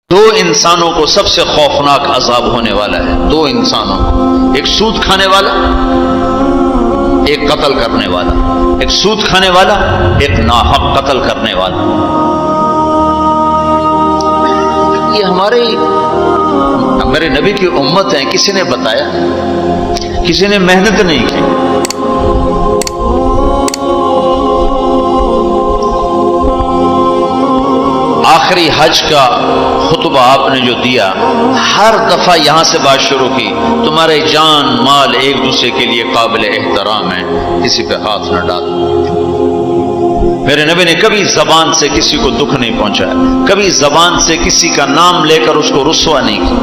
دو انسانوں کو سب سے خوفناک عذاب ہونے والا ہے، دو انسانوں کو، ایک سود کھانے والا، ایک قتل کرنے والا، ایک سود کھانے والا، ایک ناحق قتل کرنے والا۔ یہ ہمارے نبی کی امت ہے، کسی نے بتایا؟ کسی نے محنت نہیں کی۔ آخری حج کا خطبہ آپ نے جو دیا، ہر دفعہ یہاں سے بات شروع کی، تمہارے جان مال ایک دوسرے کے لیے قابل احترام ہے، کسی پہ ہاتھ نہ ڈالو۔ میرے نبی نے کبھی زبان سے کسی کو دکھ نہیں پہنچایا، کبھی زبان سے کسی کا نام لے کر اس کو رسوا نہیں کیا۔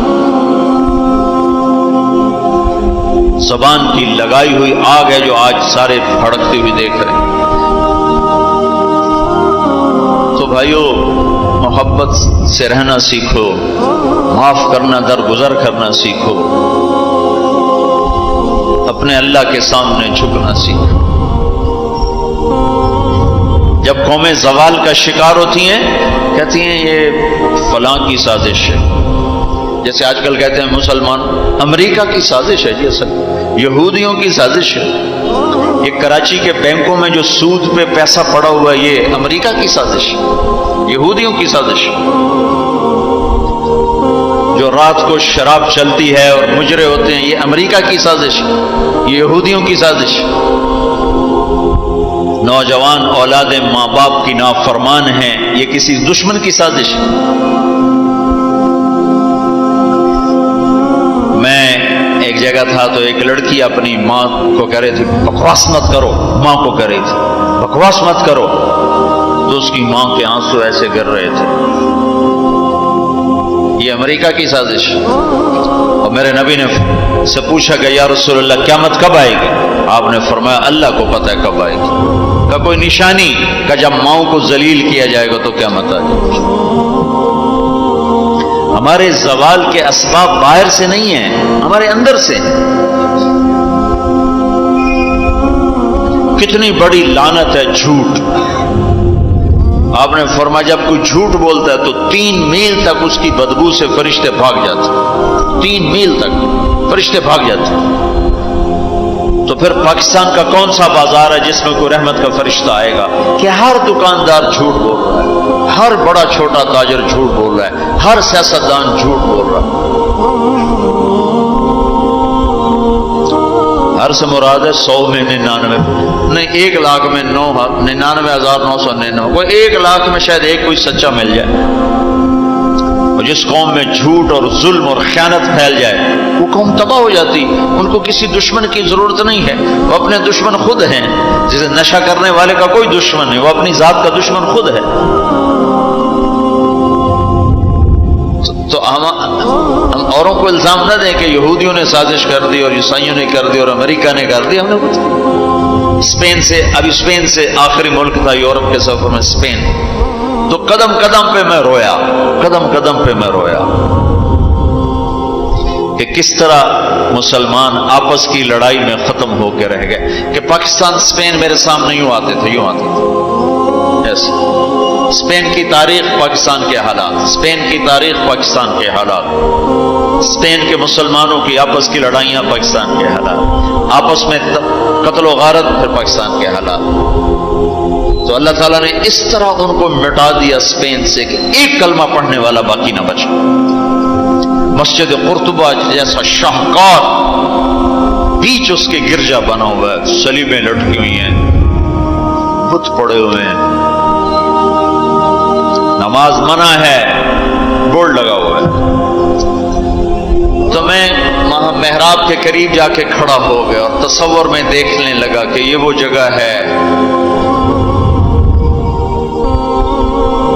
زبان کی لگائی ہوئی آگ ہے جو آج سارے بھڑکتے ہوئے دیکھ رہے ہیں۔ تو بھائیو، محبت سے رہنا سیکھو، معاف کرنا، درگزر کرنا سیکھو، اپنے اللہ کے سامنے جھکنا سیکھو۔ جب قومیں زوال کا شکار ہوتی ہیں، کہتی ہیں یہ فلاں کی سازش ہے، جیسے آج کل کہتے ہیں مسلمان، امریکہ کی سازش ہے جی، اصل یہودیوں کی سازش ہے۔ یہ کراچی کے بینکوں میں جو سود پہ پیسہ پڑا ہوا ہے، یہ امریکہ کی سازش ہے، یہودیوں کی سازش ہے۔ جو رات کو شراب چلتی ہے اور مجرے ہوتے ہیں، یہ امریکہ کی سازش ہے، یہ یہودیوں کی سازش ہے۔ نوجوان اولاد ماں باپ کی نافرمان ہیں، یہ کسی دشمن کی سازش ہے۔ میں ایک جگہ تھا تو ایک لڑکی اپنی ماں کو کہہ رہی تھی بکواس مت کرو، ماں کو کہہ رہی تھی بکواس مت کرو، تو اس کی ماں کے آنسو ایسے گر رہے تھے۔ یہ امریکہ کی سازش ہے۔ اور میرے نبی نے سے پوچھا کہ یا رسول اللہ قیامت کب آئے گی؟ آپ نے فرمایا اللہ کو پتہ ہے کب آئے گی۔ کا کوئی نشانی؟ کہ جب ماؤں کو ذلیل کیا جائے گا تو قیامت آ جائے گی۔ ہمارے زوال کے اسباب باہر سے نہیں ہیں، ہمارے اندر سے۔ کتنی بڑی لعنت ہے جھوٹ۔ آپ نے فرمایا جب کوئی جھوٹ بولتا ہے تو 3 میل تک اس کی بدبو سے فرشتے بھاگ جاتے، 3 میل تک فرشتے بھاگ جاتے۔ تو پھر پاکستان کا کون سا بازار ہے جس میں کوئی رحمت کا فرشتہ آئے گا؟ کہ ہر دکاندار جھوٹ بول رہا ہے، ہر بڑا چھوٹا تاجر جھوٹ بول رہا ہے، ہر سیاستدان جھوٹ بول رہا ہے۔ ہر سے مراد ہے 100 میں 99 نہیں، 1 لاکھ میں 99,999، کوئی 1 لاکھ میں شاید ایک کوئی سچا مل جائے۔ اور جس قوم میں جھوٹ اور ظلم اور خیانت پھیل جائے وہ قوم تباہ ہو جاتی۔ ان کو کسی دشمن کی ضرورت نہیں ہے، وہ اپنے دشمن خود ہیں۔ جسے نشہ کرنے والے کا کوئی دشمن نہیں، وہ اپنی ذات کا دشمن خود ہے۔ تو ہم اوروں کو الزام نہ دیں کہ یہودیوں نے سازش کر دی اور عیسائیوں نے کر دی اور امریکہ نے کر دی۔ ہم نے اسپین سے آخری ملک تھا یورپ کے سفر میں اسپین، تو قدم قدم پہ میں رویا کہ کس طرح مسلمان آپس کی لڑائی میں ختم ہو کے رہ گئے۔ کہ پاکستان اسپین میرے سامنے یوں آتے تھے ایسے۔ اسپین کی تاریخ، پاکستان کے حالات، اسپین کی تاریخ، پاکستان کے حالات، اسپین کے مسلمانوں کی آپس کی لڑائیاں، پاکستان کے حالات، آپس میں قتل و غارت، پھر پاکستان کے حالات۔ تو اللہ تعالیٰ نے اس طرح ان کو مٹا دیا اسپین سے کہ ایک کلمہ پڑھنے والا باقی نہ بچا۔ مسجد قرطبہ جیسا شاہکار بیچ اس کے گرجا بنا ہوا ہے، صلیبیں لٹکی ہوئی ہیں، بت پڑے ہوئے ہیں، نماز منع ہے، بورڈ لگا ہوا ہے۔ تو میں محراب کے قریب جا کے کھڑا ہو گیا اور تصور میں دیکھنے لگا کہ یہ وہ جگہ ہے،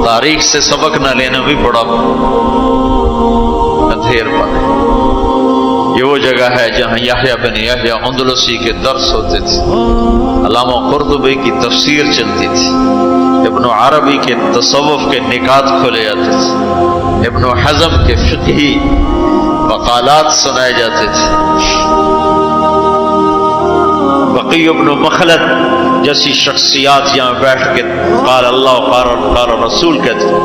تاریخ سے سبق نہ لینا بھی بڑا اندھیر پن ہے۔ یہ وہ جگہ ہے جہاں یحییٰ بن یحییٰ اندلسی کے درس ہوتے تھے، علامہ قرطبی کی تفسیر چلتی تھی، ابن عربی کے تصوف کے نکات کھولے جاتے تھے، ابن حزم کے فقہی مقالات سنائے جاتے تھے، بقی ابن مخلد جیسی شخصیات یہاں بیٹھ کے قال اللہ قال رسول کہتے تھے۔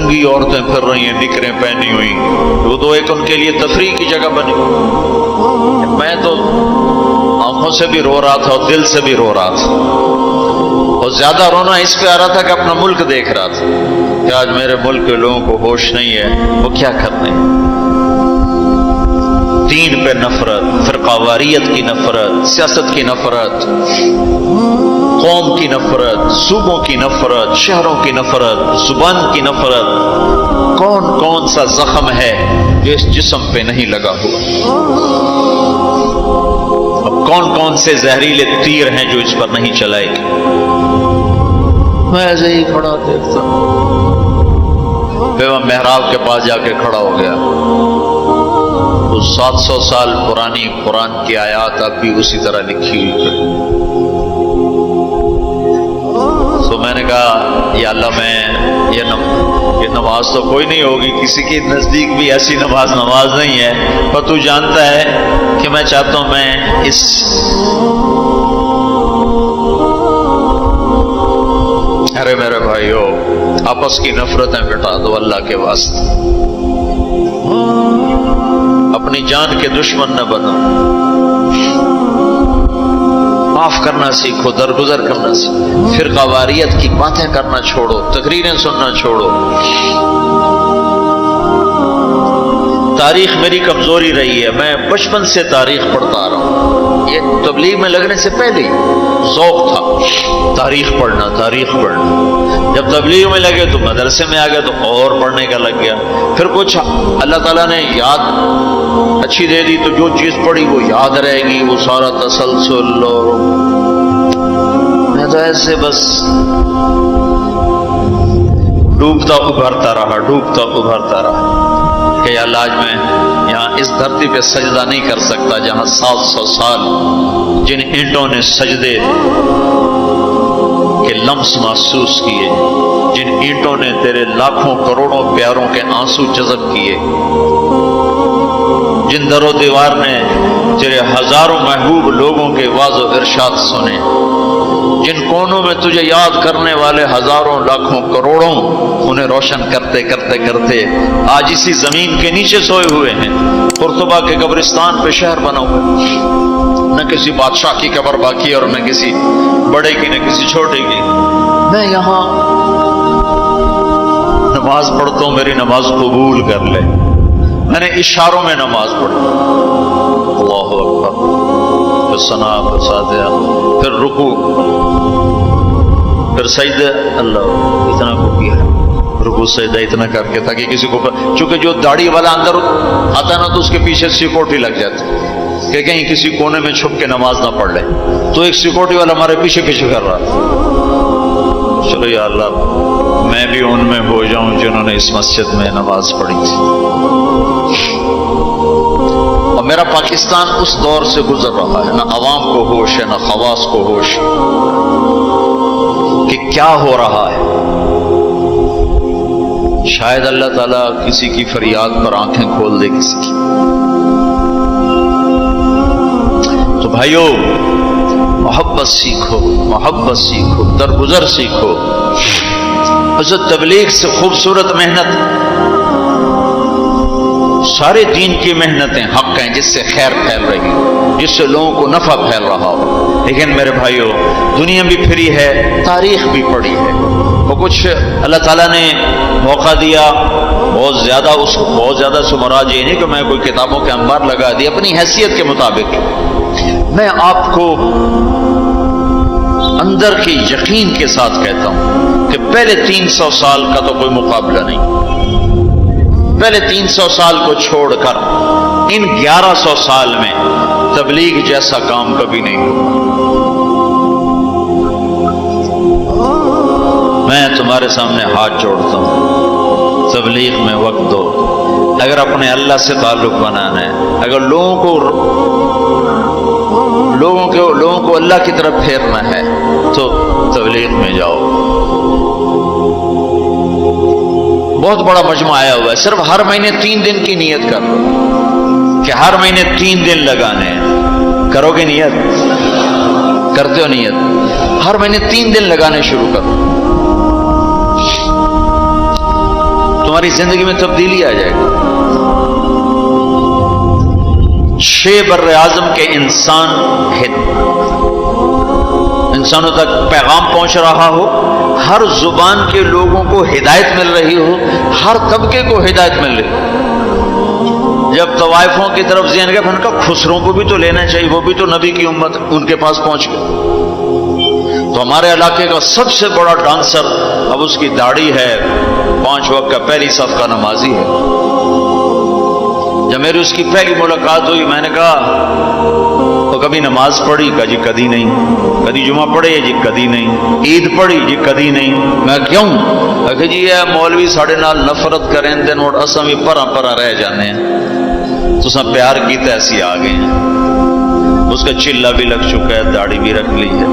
ننگی عورتیں پھر رہی ہیں نکریں پہنی ہوئی، وہ تو ایک ان کے لیے تفریح کی جگہ بنی۔ میں تو آنکھوں سے بھی رو رہا تھا اور دل سے بھی رو رہا تھا، اور زیادہ رونا اس پہ آ رہا تھا کہ اپنا ملک دیکھ رہا تھا کہ آج میرے ملک کے لوگوں کو ہوش نہیں ہے وہ کیا کر رہے ہیں۔ دین پہ نفرت، فرقہ واریت کی نفرت، سیاست کی نفرت، قوم کی نفرت، صوبوں کی نفرت، شہروں کی نفرت، زبان کی نفرت، کون کون سا زخم ہے جو اس جسم پہ نہیں لگا ہوا؟ اب کون کون سے زہریلے تیر ہیں جو اس پر نہیں چلائے گے؟ میں ایسے ہی کھڑا دیکھتا پھر میں محراب کے پاس جا کے کھڑا ہو گیا، تو 700 سال پرانی قرآن کی آیات اب بھی اسی طرح لکھی ہوئی ہے۔ تو میں نے کہا یا اللہ میں یہ نماز تو کوئی نہیں ہوگی، کسی کے نزدیک بھی ایسی نماز نہیں ہے، پر تو جانتا ہے کہ میں چاہتا ہوں میں اس ارے میرے بھائیو آپس کی نفرتیں مٹا دو اللہ کے واسطے، اپنی جان کے دشمن نہ بنو، معاف کرنا سیکھو، درگزر کرنا سیکھو، فرقہ واریت کی باتیں کرنا چھوڑو، تقریریں سننا چھوڑو۔ تاریخ میری کمزوری رہی ہے، میں بچپن سے تاریخ پڑھتا آ رہا ہوں، یہ تبلیغ میں لگنے سے پہلے ذوق تھا تاریخ پڑھنا۔ جب تبلیغ میں لگے تو مدرسے میں آ گیا تو اور پڑھنے کا لگ گیا، پھر کچھ اللہ تعالیٰ نے یاد اچھی دے دی تو جو چیز پڑھی وہ یاد رہے گی، وہ سارا تسلسل، اور میں تو ایسے بس ڈوبتا ابھرتا رہا کہ یا اللہ آج میں یہاں اس دھرتی پہ سجدہ نہیں کر سکتا جہاں 700 سال جن اینٹوں نے سجدے کے لمس محسوس کیے، جن اینٹوں نے تیرے لاکھوں کروڑوں پیاروں کے آنسو جذب کیے، جن در و دیوار نے تیرے ہزاروں محبوب لوگوں کے واز و ارشاد سنے، جن کونوں میں تجھے یاد کرنے والے ہزاروں لاکھوں کروڑوں انہیں روشن کرتے آج اسی زمین کے نیچے سوئے ہوئے ہیں۔ قرطبہ کے قبرستان پہ شہر بنا ہوا، نہ کسی بادشاہ کی قبر باقی ہے اور نہ کسی بڑے کی نہ کسی چھوٹے کی۔ میں یہاں نماز پڑھتا ہوں، میری نماز قبول کر لے۔ میں نے اشاروں میں نماز پڑھی، اللہ اکبر، پھر ثنا، پھر سجدہ، پھر رکوع، پھر سجدہ، اللہ اتنا کو کیا رکوع سجدہ اتنا کر کے تاکہ کسی کو، چونکہ جو داڑھی والا اندر آتا نا تو اس کے پیچھے سیکورٹی لگ جاتی کہ کہیں کسی کونے میں چھپ کے نماز نہ پڑھ لے، تو ایک سیکورٹی والا ہمارے پیچھے کر رہا تھا۔ چلو یا اللہ میں بھی ان میں ہو جاؤں جنہوں نے اس مسجد میں نماز پڑھی تھی۔ اور میرا پاکستان اس دور سے گزر رہا ہے، نہ عوام کو ہوش ہے نہ خواص کو ہوش کہ کیا ہو رہا ہے۔ شاید اللہ تعالیٰ کسی کی فریاد پر آنکھیں کھول دے کسی کی۔ تو بھائیو محبت سیکھو، درگزر سیکھو۔ حضرت تبلیغ سے خوبصورت محنت، سارے دین کی محنتیں حق ہیں جس سے خیر پھیل رہی ہو، جس سے لوگوں کو نفع پھیل رہا ہو، لیکن میرے بھائیو دنیا بھی پھری ہے، تاریخ بھی پڑھی ہے، وہ کچھ اللہ تعالیٰ نے موقع دیا بہت زیادہ سے مراد یہ نہیں کہ میں کوئی کتابوں کے انبار لگا دی، اپنی حیثیت کے مطابق میں آپ کو اندر کے یقین کے ساتھ کہتا ہوں کہ پہلے 300 سال کا تو کوئی مقابلہ نہیں، پہلے 300 سال کو چھوڑ کر ان 1100 سال میں تبلیغ جیسا کام کبھی نہیں ہوا۔ میں تمہارے سامنے ہاتھ جوڑتا ہوں، تبلیغ میں وقت دو۔ اگر اپنے اللہ سے تعلق بنانا ہے، اگر لوگوں کو اللہ کی طرف پھیرنا ہے تو تبلیغ میں جاؤ۔ بہت بڑا مجمع آیا ہوا ہے، صرف ہر مہینے 3 دن کی نیت کر لو کہ ہر مہینے 3 دن لگانے ہیں۔ کرو گے نیت؟ کرتے ہو نیت؟ ہر مہینے 3 دن لگانے شروع کرو۔ تمہاری زندگی میں تبدیلی آ جائے گی۔ 6 بر اعظم کے انسانوں تک پیغام پہنچ رہا ہو، ہر زبان کے لوگوں کو ہدایت مل رہی ہو، ہر طبقے کو ہدایت مل رہی ہو۔ جب طوائفوں کی طرف ذہن گیا، ان کا خسروں کو بھی تو لینا چاہیے، وہ بھی تو نبی کی امت، ان کے پاس پہنچ گئے۔ تو ہمارے علاقے کا سب سے بڑا ڈانسر اب اس کی داڑھی ہے، 5 وقت کا پہلی صف کا نمازی ہے۔ جب میری اس کی پہلی ملاقات ہوئی، میں نے کہا تو کبھی نماز پڑھی؟ کہا جی کدی نہیں۔ کدی جمعہ پڑھے؟ جی کدی نہیں۔ عید پڑھی؟ جی کدی نہیں۔ میں کیوں؟ کہ جی یہ مولوی ساڑھے نال نفرت کریں دن اور اساں بھی پرا پرا رہ جانے ہیں، تو سب پیار کیتے ایسی آ گئے ہیں۔ اس کا چلا بھی لگ چکا ہے، داڑھی بھی رکھ لی ہے۔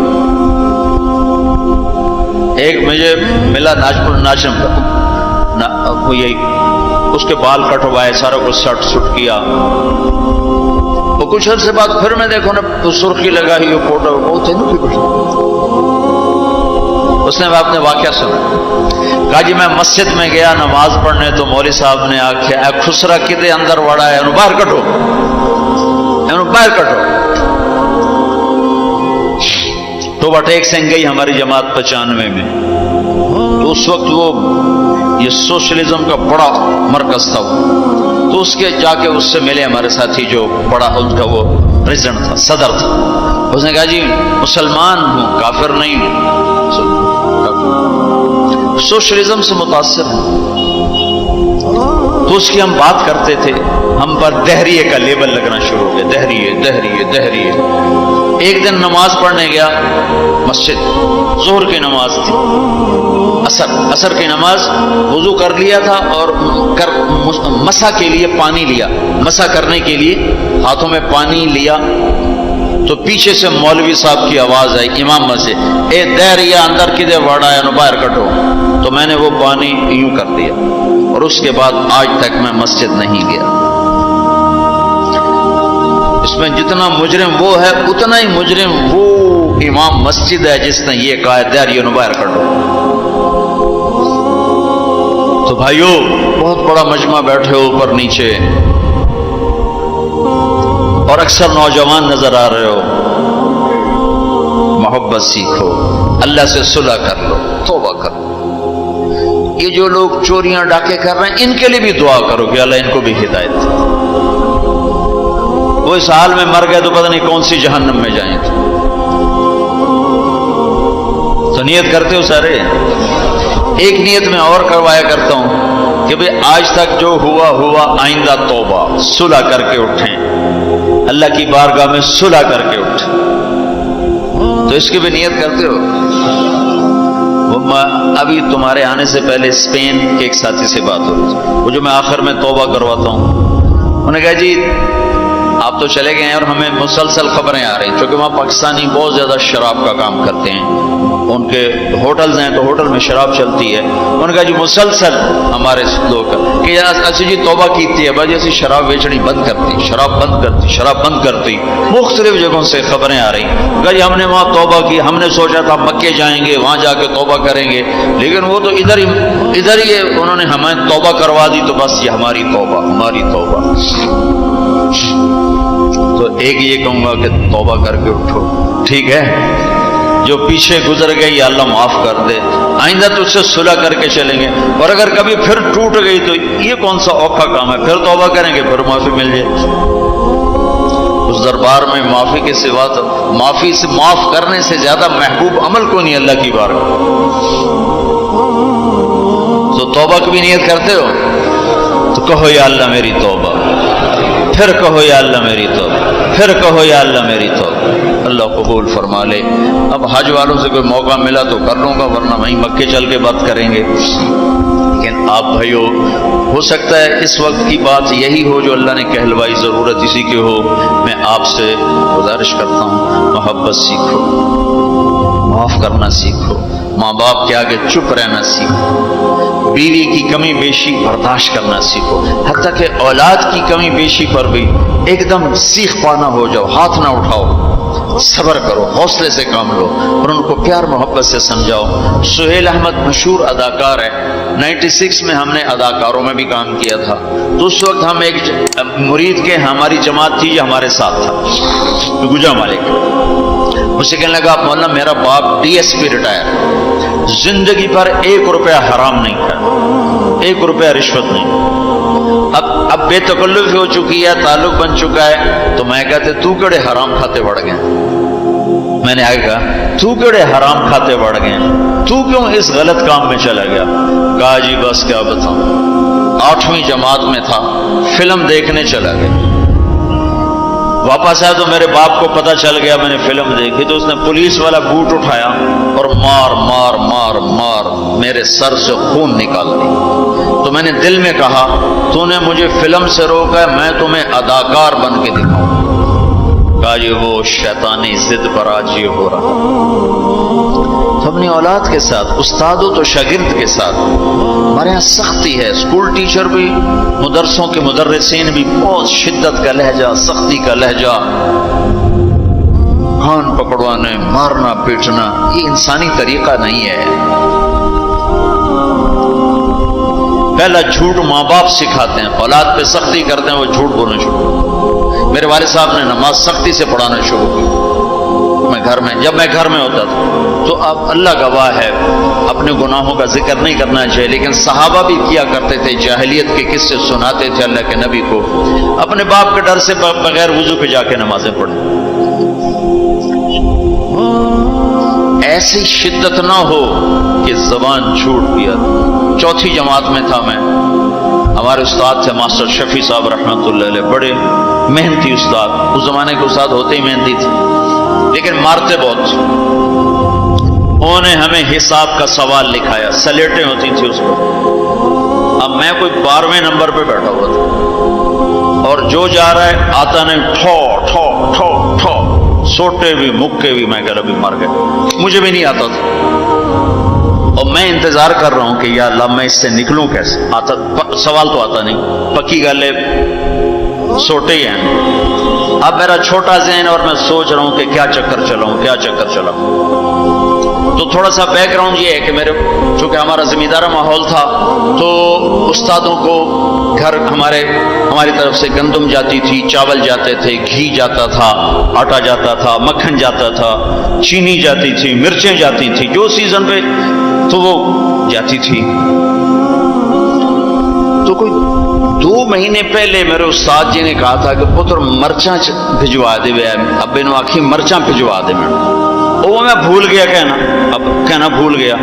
ایک مجھے ملا ناچم کا، یہی اس کے بال کٹوائے، سارا کچھ سٹ سٹ کیا۔ وہ کچھ عرصے بعد پھر میں دیکھو نا سرخی لگائی ہوئی فوٹو، بہت ہے نا۔ اس نے اپنے واقعہ سنا، کہا جی میں مسجد میں گیا نماز پڑھنے، تو مولوی صاحب نے آخیا اے خسرا کدے اندر وڑا ہے، انہوں باہر کٹو، انہوں باہر کٹو۔ تو ٹیک سنگھ گئی ہماری جماعت 95 میں، تو اس وقت وہ یہ سوشلزم کا بڑا مرکز تھا، تو اس کے جا کے اس سے ملے ہمارے ساتھی جو بڑا ان کا وہ پریزیڈنٹ تھا، صدر تھا۔ اس نے کہا جی مسلمان ہوں، کافر نہیں ہوں، سوشلزم سے متاثر ہوں۔ تو اس کی ہم بات کرتے تھے، ہم پر دہریے کا لیبل لگنا شروع ہو گیا، دہریے دہریے دہریے۔ ایک دن نماز پڑھنے گیا مسجد، ظہر کی نماز تھی، عصر کی نماز، وضو کر لیا تھا اور مسح کے لیے پانی لیا، مسح کرنے کے لیے ہاتھوں میں پانی لیا، تو پیچھے سے مولوی صاحب کی آواز آئی امام سے، اے دہریا اندر کدے وڑا ہے، نو باہر کٹو۔ تو میں نے وہ پانی یوں کر دیا، اور اس کے بعد آج تک میں مسجد نہیں گیا۔ اس میں جتنا مجرم وہ ہے، اتنا ہی مجرم وہ امام مسجد ہے جس نے یہ کہا ہے دہریا نو باہر کٹو۔ تو بھائیو بہت بڑا مجمع بیٹھے ہو اوپر نیچے، اور اکثر نوجوان نظر آ رہے ہو، محبت سیکھو، اللہ سے صلح کر لو، توبہ کرو۔ یہ جو لوگ چوریاں ڈاکے کر رہے ہیں، ان کے لیے بھی دعا کرو کہ اللہ ان کو بھی ہدایت دے۔ وہ اس حال میں مر گئے تو پتہ نہیں کون سی جہنم میں جائیں گے۔ تو نیت کرتے ہو سارے؟ ایک نیت میں اور کروایا کرتا ہوں کہ بھئی آج تک جو ہوا آئندہ توبہ، صلح کر کے اٹھیں، اللہ کی بارگاہ میں صلح کر کے اٹھیں۔ تو اس کی بھی نیت کرتے ہو؟ ابھی تمہارے آنے سے پہلے اسپین کے ایک ساتھی سے بات ہو رہی تھی، وہ جو میں آخر میں توبہ کرواتا ہوں، انہوں نے کہا جی آپ تو چلے گئے ہیں اور ہمیں مسلسل خبریں آ رہی ہیں، کیونکہ وہاں پاکستانی بہت زیادہ شراب کا کام کرتے ہیں، ان کے ہوٹلز ہیں تو ہوٹل میں شراب چلتی ہے۔ انہوں نے کہا جی مسلسل ہمارے لوگ کہ اچھی جی توبہ کیتی ہے بھائی، ایسی شراب بیچنی بند کرتی، شراب بند کرتی، شراب بند کرتی، مختلف جگہوں سے خبریں آ رہی ہیں۔ کہا جی ہم نے وہاں توبہ کی، ہم نے سوچا تھا مکے جائیں گے، وہاں جا کے توبہ کریں گے، لیکن وہ تو ادھر ہی انہوں نے ہمیں توبہ کروا دی، تو بس یہ ہماری توبہ، ہماری توبہ۔ تو ایک یہ کہوں گا کہ توبہ کر کے اٹھو، ٹھیک ہے؟ جو پیچھے گزر گئی یا اللہ معاف کر دے، آئندہ تو اس سے صلح کر کے چلیں گے، اور اگر کبھی پھر ٹوٹ گئی تو یہ کون سا اوکھا کام ہے، پھر توبہ کریں گے، پھر معافی مل جائے۔ اس دربار میں معافی کے سوا تو معافی سے معاف کرنے سے زیادہ محبوب عمل کو نہیں اللہ کی بارگاہ۔ تو توبہ کی بھی نیت کرتے ہو تو کہو یا اللہ میری توبہ، پھر کہو یا اللہ میری توبہ، پھر کہو یا اللہ میری توبہ۔ اللہ قبول فرما لے۔ اب حج والوں سے کوئی موقع ملا تو کر لوں گا، ورنہ وہیں مکے چل کے بات کریں گے۔ لیکن آپ بھائیو، ہو سکتا ہے اس وقت کی بات یہی ہو جو اللہ نے کہلوائی، ضرورت اسی کی ہو۔ میں آپ سے گزارش کرتا ہوں محبت سیکھو، معاف کرنا سیکھو، ماں باپ کے آگے چپ رہنا سیکھو، بیوی کی کمی بیشی برداشت کرنا سیکھو، حتیٰ کہ اولاد کی کمی بیشی پر بھی ایک دم سیخ پانا ہو جاؤ، ہاتھ نہ اٹھاؤ، صبر کرو، حوصلے سے کام لو اور ان کو پیار محبت سے سمجھاؤ۔ سہیل احمد مشہور اداکار ہے، 96 میں ہم نے اداکاروں میں بھی کام کیا تھا، تو اس وقت ہم ایک مرید کے ہماری جماعت تھی جو ہمارے ساتھ تھا، گجا مالک، اسے کہنے لگا مولانا میرا باپ DSP ریٹائر، زندگی پر 1 روپیہ حرام نہیں کھایا، 1 روپیہ رشوت نہیں، اب بے تکلف ہو چکی ہے، تعلق بن چکا ہے، تو میں کہتے تو کڑے حرام کھاتے بڑھ گئے، میں نے آگے کہا تو کڑے حرام کھاتے بڑھ گئے، تو کیوں اس غلط کام میں چلا گیا؟ کہا جی بس کیا بتاؤں، 8ویں جماعت میں تھا، فلم دیکھنے چلا گیا، واپس آیا تو میرے باپ کو پتہ چل گیا میں نے فلم دیکھی، تو اس نے پولیس والا بوٹ اٹھایا اور مار مار مار مار میرے سر سے خون نکال دی، تو میں نے دل میں کہا تو نے مجھے فلم سے روکا ہے، میں تمہیں اداکار بن کے دکھاؤں۔ کہا جی وہ شیطانی ضد پر آج یہ ہو رہا، تو اپنی اولاد کے ساتھ، استادوں تو شاگرد کے ساتھ ہمارے یہاں سختی ہے، اسکول ٹیچر بھی، مدرسوں کے مدرسین بھی بہت شدت کا لہجہ، سختی کا لہجہ، کان پکڑوانے، مارنا پیٹنا، یہ انسانی طریقہ نہیں ہے۔ پہلا جھوٹ ماں باپ سکھاتے ہیں، اولاد پہ سختی کرتے ہیں، وہ جھوٹ بولنا شروع۔ میرے والد صاحب نے نماز سختی سے پڑھانا شروع کی، جب میں گھر میں ہوتا تھا، تو اب اللہ گواہ ہے اپنے گناہوں کا ذکر نہیں کرنا چاہیے، لیکن صحابہ بھی کیا کرتے تھے، جاہلیت کے قصے سناتے تھے اللہ کے نبی کو، اپنے باپ کے ڈر سے بغیر وضو پہ جا کے نمازیں پڑھیں۔ ایسی شدت نہ ہو کہ زبان چھوٹ گیا۔ 4تھی جماعت میں تھا میں، ہمارے استاد تھے ماسٹر شفیع صاحب رحمۃ اللہ علیہ، بڑے محنتی استاد، اس زمانے کے استاد ہوتے ہی محنتی تھے لیکن مارتے بہت۔ انہوں نے ہمیں حساب کا سوال لکھایا، سلیٹیں ہوتی تھی اس پر، اب میں کوئی 12ویں نمبر پہ بیٹھا ہوا تھا اور جو جا رہا ہے آتا نہیں، ٹھو ٹھو ٹھو ٹھو، سوٹے بھی مکے بھی، میں کہہ رہا بھی مر گئے، مجھے بھی نہیں آتا تھا اور میں انتظار کر رہا ہوں کہ یا اللہ میں اس سے نکلوں کیسے، آتا سوال تو آتا نہیں، پکی گلے سوٹے ہی ہیں۔ اب میرا چھوٹا ذہن اور میں سوچ رہا ہوں کہ کیا چکر چلاؤں، کیا چکر چلاؤں۔ تو تھوڑا سا بیک گراؤنڈ یہ ہے کہ میرے چونکہ ہمارا زمیندارہ ماحول تھا، تو استادوں کو گھر ہماری طرف سے گندم جاتی تھی، چاول جاتے تھے، گھی جاتا تھا، آٹا جاتا تھا، مکھن جاتا تھا، چینی جاتی تھی، مرچیں جاتی تھی، جو سیزن پہ تو وہ جاتی تھی۔ تو کوئی 2 مہینے پہلے میرے استاد جی نے کہا تھا کہ پتر مرچاں بھجوا دے، ابے نو آخی مرچاں بھجوا دے، وہ میں بھول گیا کہنا بھول گیا۔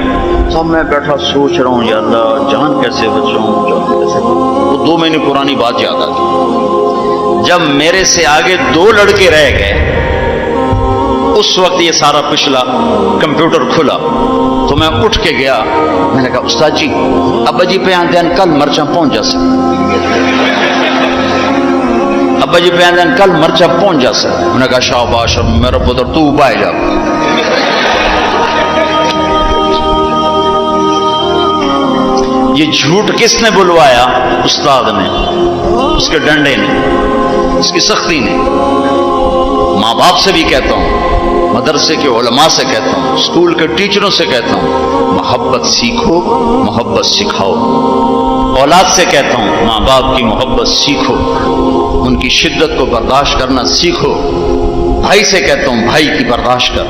تو میں بیٹھا سوچ رہا ہوں یا اللہ جان کیسے بچاؤں، جان کیسے، وہ 2 مہینے پرانی بات یاد آ گئی۔ جب میرے سے آگے 2 لڑکے رہ گئے، اس وقت یہ سارا پچھلا کمپیوٹر کھلا، تو میں اٹھ کے گیا، میں نے کہا استاد جی ابا جی پہ آن دین کل مرچاں پہنچ جا سکتے، ابا جی پہ آن دین کل مرچاں پہنچ جا سکتے۔ میں نے کہا شاباش میرا پتر تو بائے جا۔ یہ جھوٹ کس نے بلوایا؟ استاد نے، اس کے ڈنڈے نے، اس کی سختی نے۔ ماں باپ سے بھی کہتا ہوں، مدرسے کے علماء سے کہتا ہوں، اسکول کے ٹیچروں سے کہتا ہوں، محبت سیکھو، محبت سکھاؤ۔ اولاد سے کہتا ہوں ماں باپ کی محبت سیکھو، ان کی شدت کو برداشت کرنا سیکھو۔ بھائی سے کہتا ہوں بھائی کی برداشت کر،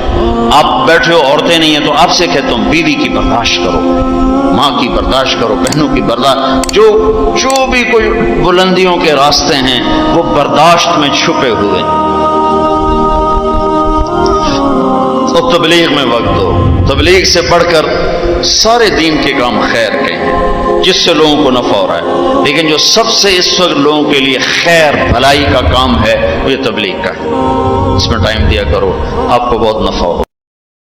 آپ بیٹھے ہو عورتیں نہیں ہیں تو آپ سے کہتا ہوں بیوی کی برداشت کرو، ماں کی برداشت کرو، بہنوں کی برداشت، جو بھی کوئی بلندیوں کے راستے ہیں وہ برداشت میں چھپے ہوئے۔ تو تبلیغ میں وقت دو، تبلیغ سے بڑھ کر سارے دین کے کام خیر کے ہیں جس سے لوگوں کو نفع ہو رہا ہے، لیکن جو سب سے اس وقت لوگوں کے لیے خیر بھلائی کا کام ہے وہ یہ تبلیغ کا ہے۔ اس میں ٹائم دیا کرو، آپ کو بہت نفع ہو۔